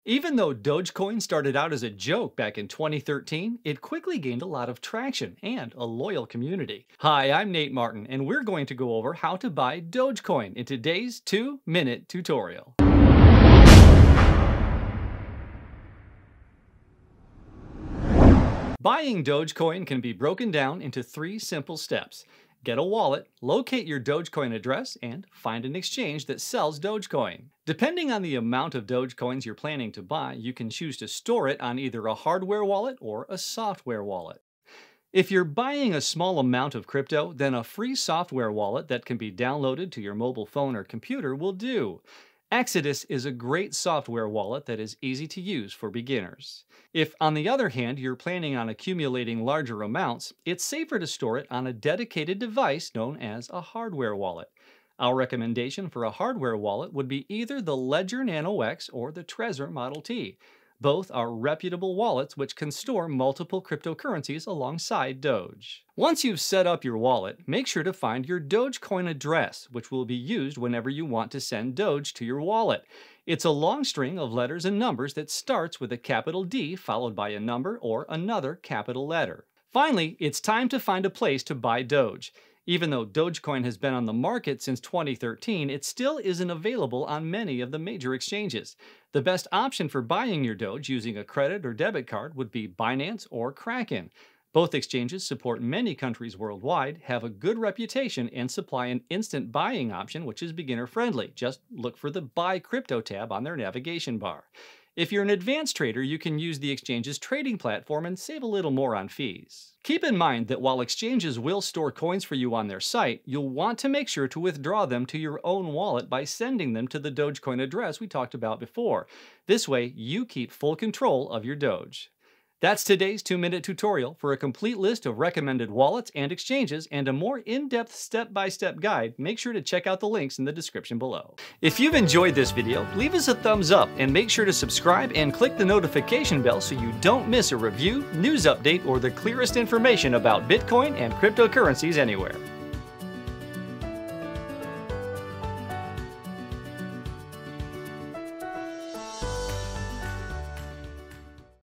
Even though Dogecoin started out as a joke back in 2013, it quickly gained a lot of traction and a loyal community. Hi, I'm Nate Martin, and we're going to go over how to buy Dogecoin in today's 2-minute tutorial. Buying Dogecoin can be broken down into 3 simple steps. Get a wallet, locate your Dogecoin address, and find an exchange that sells Dogecoin. Depending on the amount of Dogecoins you're planning to buy, you can choose to store it on either a hardware wallet or a software wallet. If you're buying a small amount of crypto, then a free software wallet that can be downloaded to your mobile phone or computer will do. Exodus is a great software wallet that is easy to use for beginners. If, on the other hand, you're planning on accumulating larger amounts, it's safer to store it on a dedicated device known as a hardware wallet. Our recommendation for a hardware wallet would be either the Ledger Nano X or the Trezor Model T. Both are reputable wallets which can store multiple cryptocurrencies alongside Doge. Once you've set up your wallet, make sure to find your Dogecoin address, which will be used whenever you want to send Doge to your wallet. It's a long string of letters and numbers that starts with a capital D followed by a number or another capital letter. Finally, it's time to find a place to buy Doge. Even though Dogecoin has been on the market since 2013, it still isn't available on many of the major exchanges. The best option for buying your Doge using a credit or debit card would be Binance or Kraken. Both exchanges support many countries worldwide, have a good reputation, and supply an instant buying option which is beginner-friendly. Just look for the Buy Crypto tab on their navigation bar. If you're an advanced trader, you can use the exchange's trading platform and save a little more on fees. Keep in mind that while exchanges will store coins for you on their site, you'll want to make sure to withdraw them to your own wallet by sending them to the Dogecoin address we talked about before. This way, you keep full control of your Doge. That's today's 2-minute tutorial. For a complete list of recommended wallets and exchanges and a more in-depth step-by-step guide, make sure to check out the links in the description below. If you've enjoyed this video, leave us a thumbs up and make sure to subscribe and click the notification bell so you don't miss a review, news update, or the clearest information about Bitcoin and cryptocurrencies anywhere.